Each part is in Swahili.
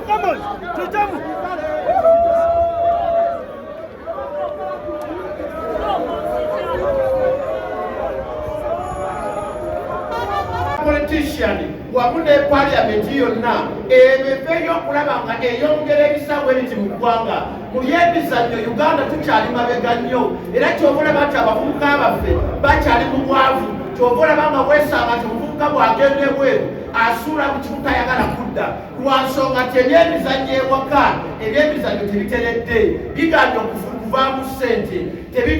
come on. Politician wamu ne parliament yonna ebebe y'okulaba nga eyongera ebisawo ebiti mu ggwanga mu by'emizannyo Uganda tukyali mabega nnyo era ky'oba olaba nti abavubuka baffe bakyali mu bwavu ky'oba olaba nga weesanga nti omuvubuka bw'agenda ebweru asuula mu kimu tayagala kudda lwa nsonga nti ebyemizannyo ewaka ebyemizannyo tebiteredde biganye okuvaamu ssente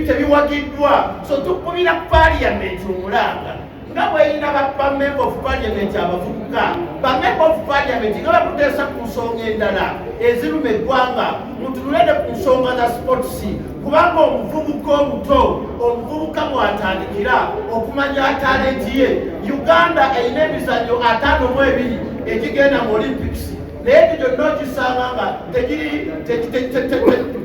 tebiwagiddwa so tukubira parliament omulanga nga bweyina ba member of parliament abavubuka ba member of parliament nga bakuteesa ku nsonga endala eziruma eggwanga mutunulede ku nsonga za sports kubanga omuvubuka omuto omuvubuka mwatandikira okumanya talenti ye Uganda erina emizannyo 52 egigenda mu Olympics naye egyo gyonna ogisanga nga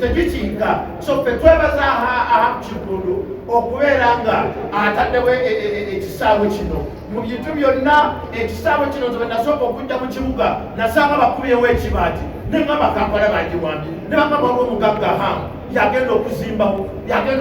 tegikinka so ffe twebaza aha Kigundu okubeera nga ataddewo ekisaawe kino mu bintu byonna ekisaawe kino nze nasooka okujja mu kibuga nasanga bakubyewo ekibaati nengamba Kampala bagiwambi ne bagamba waliwo omugagga hamu yagenda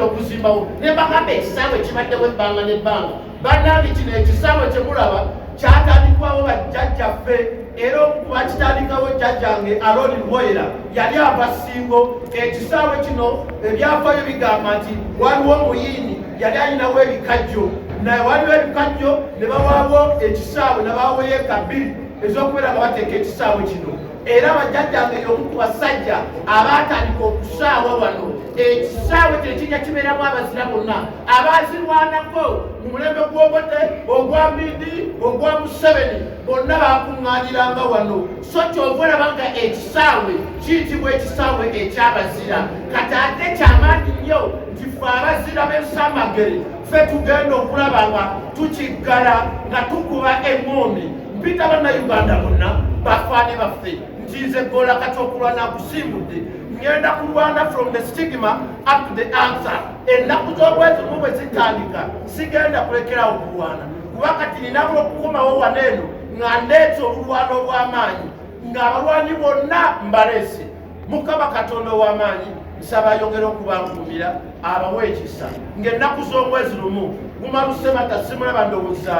okuzimbawo ne bagamba ekisaawe kibaddewo ebbanga n'ebbanga bannange kino ekisaawe kyemulaba kyatandikwawo bajjajjaffe era bakitandikawo jjajjange Aloni Lwoyera yali ava Ssingo ekisaawe kino ebyafaayo bigamba nti waliwo omuyini yali alinawo ebikajjo naye waliwo ebikajjo ne bawaawo ekisaawe ne bawawo yeeka 2 ez'okubeera nga bateeka ekisaawe kino era bajjajjange y'omu ku basajja abaatandika okusaawa wano ekisaawe tekijja kibeeramu abazira bonna abaazirwanako mu mulembe gw'Obote ogwa Mbindi ogwa Museveni bonna bakuŋŋaaniranga wano so kyova olaba nga ekisaawe kiyitibwa ekisaawe ekyabazira kati ate kyamaanyi nnyo nti ffe abazira b'ensamagere ffe tugenda okulaba nga tukiggala nga tukuba eŋŋombe mpita bannayuganda bonna bafaane baffe ntiize gola kati okulwana akusimbudde ngenda kulwana from the stigma up to the answer ennaku z'obwezi mu bwe zitandika sigenda kulekerawo kulwana kuba kati ninabula okukomawo waneeno nga ndeeta olulwana olw'amaanyi ng'abalwanyi bonna mbaleese Mukama Katonda ow'amaanyi nsaba ayongere okubankuumira abawe ekisa ng'ennaku z'omwezi lumu gumalusemata simulaba ndowooza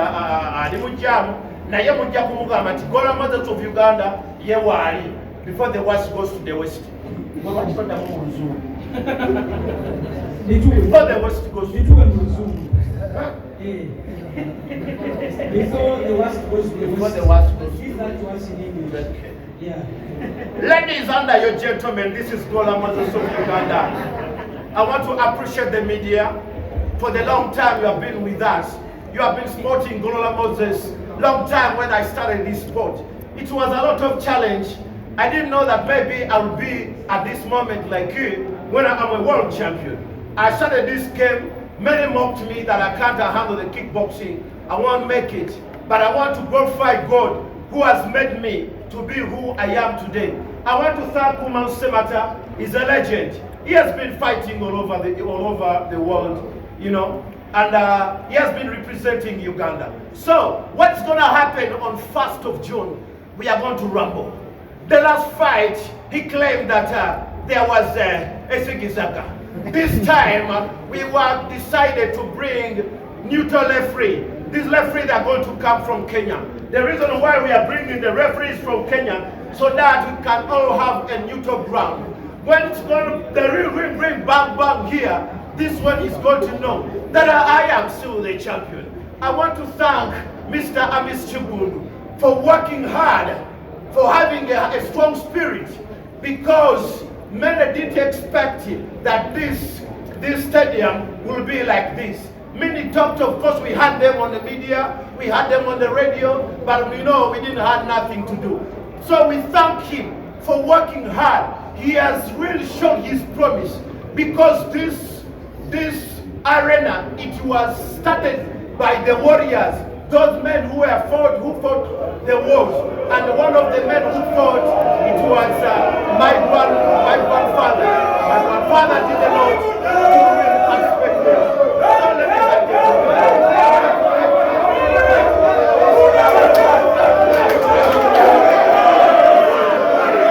ali mu jjaamu naye mujja kumugamba nti Gola Moses of Uganda ye waali before the west goes to the west. Before the west goes to the west. Before the west goes to the west. Yeah. Ladies and your gentlemen, this is Gola Moses of Uganda. I want to appreciate the media for the long time you have been with us. You have been supporting Gola Moses long time when I started this sport. It was a lot of challenge. I didn't know that maybe I would be at this moment like you when I am a world champion. I started this game, many mocked me that I can't handle the kickboxing. I won't make it. But I want to glorify God who has made me to be who I am today. I want to thank Kuman Semata. He's a legend. He has been fighting all over the world, you know. And he has been representing Uganda. So, what's going to happen on 1st of June? We are going to rumble. The last fight, he claimed that there was a Sigizaga. This time, we were decided to bring neutral referee. These referees are going to come from Kenya. The reason why we are bringing the referees from Kenya, so that we can all have a neutral ground. When it's going to, the real bring bang bang here, this one is going to know that I am still the champion. I want to thank Mr. Amis Chigundu for working hard, for having a strong spirit, because many didn't expect that this stadium will be like this. Many talked, of course, we had them on the media, we had them on the radio, but we know we didn't have nothing to do. So we thank him for working hard. He has really shown his promise, because this arena, it was started by the warriors, those men who fought the wars, and one of the men who fought, it was my grandfather. My grandfather did a lot to really participate in this. So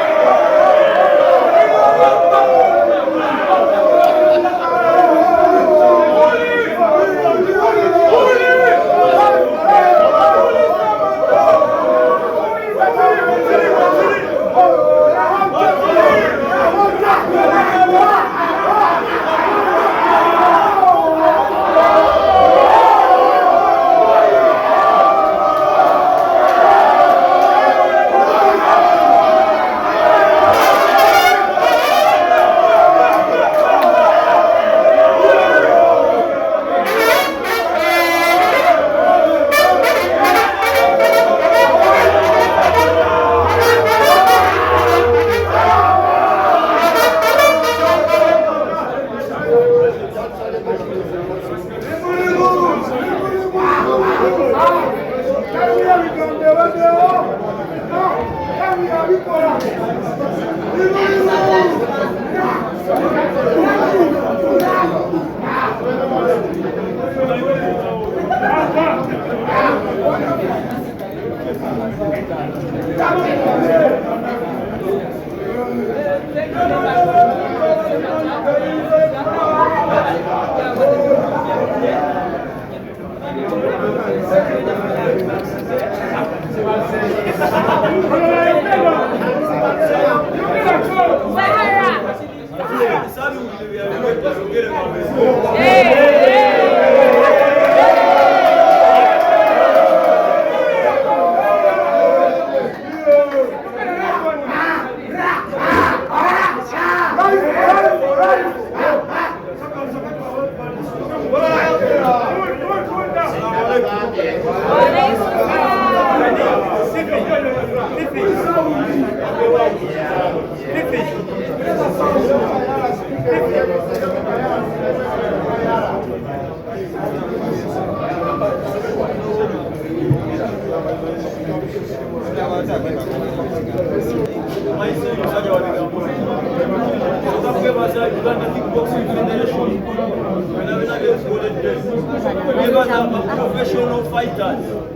Professional fighters.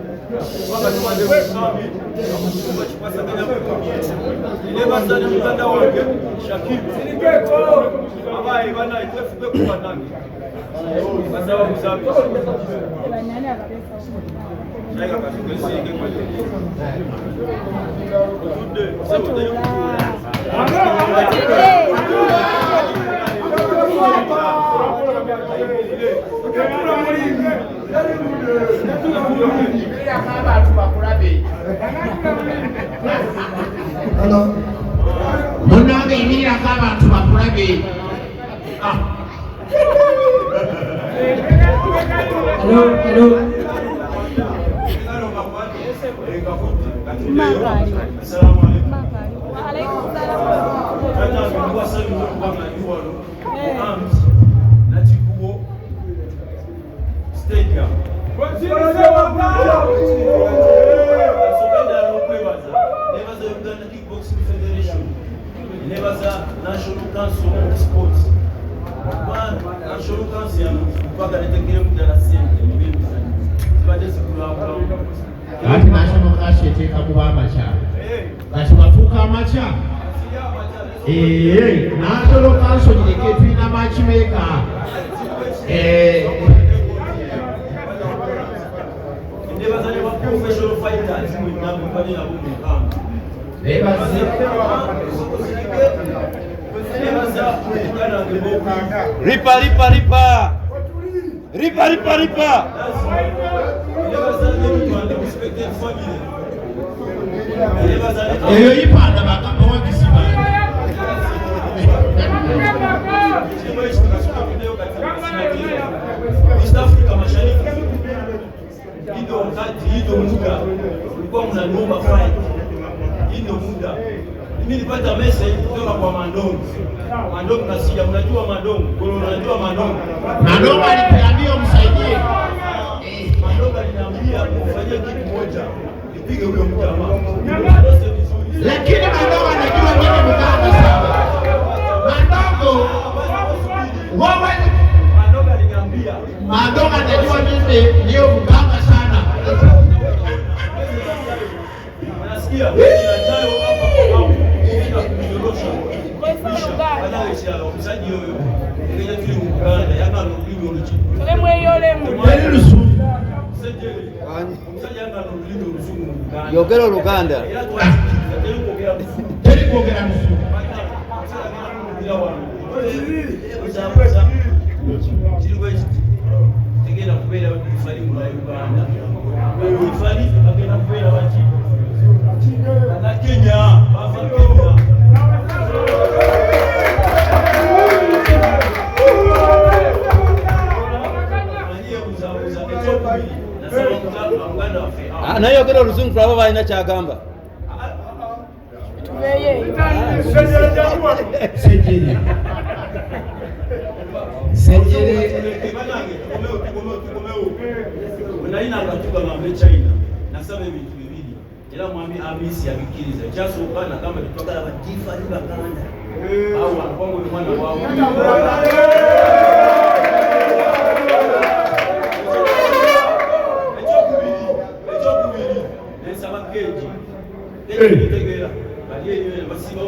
National Council of Sports. National Council mpaka nitekele muda na sente mbili tubadezi kulapa ati national council eteka kuba amacha kati bafuka amacha national council nyeke tulina matchmaker ndebazane ba professional fighters mwinamu kwani na bumukamba Ripa. Eyo ipanda bakamba wakisiba. East Africa Mashariki. Ndio wakati ndio muda ulikuwa mnaomba fight. Ndio muda. Mimi nilipata message kutoka kwa Mandongo. Mandongo nasikia, mnajua Mandongo? Unajua Mandongo? Mandongo aliniambia msaidie. Mandongo aliniambia mfanyie kitu moja. Nipige huyo mjamaa. Lakini Mandongo anajua mimi mganga sana. Mandongo aliniambia. Mandongo anajua mimi ndio mganga sana. Unasikia? Ninajayo hapa kwa hapo. Msaji yoyo ngenya tuli mu Uganda yanga n'olulimi olukulu omusajja yanga n'olulimi oluzungu mu Uganda yogera Oluganda teri kwogera Luzungu kiriwo ekiti tegenda kubeera ifali mu Uganda ifali agenda kubeera baki na Kenya bava Kenya. Anayogera Oluzungu tulaba balina kyagamba. Unaina ngatuka mambe China nasaba ebintu bibiri era mwami Amisi yabikiriza kyasooka nagamba tetwagala badiifa ali Baganda awo wanakwangu oyo mwana waawo ekyokubiri nensaba keegi tegeera bali eyo basiba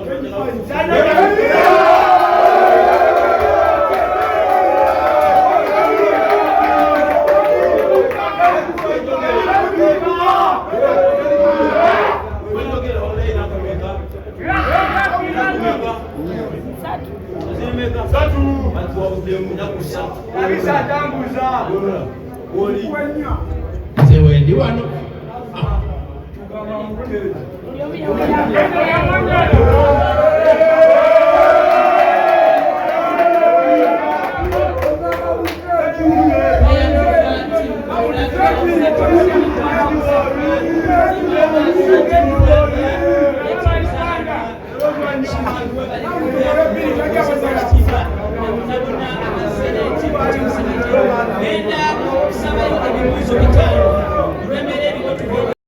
Zewendi wano. Nenda kusaba ebibuuzo bitaano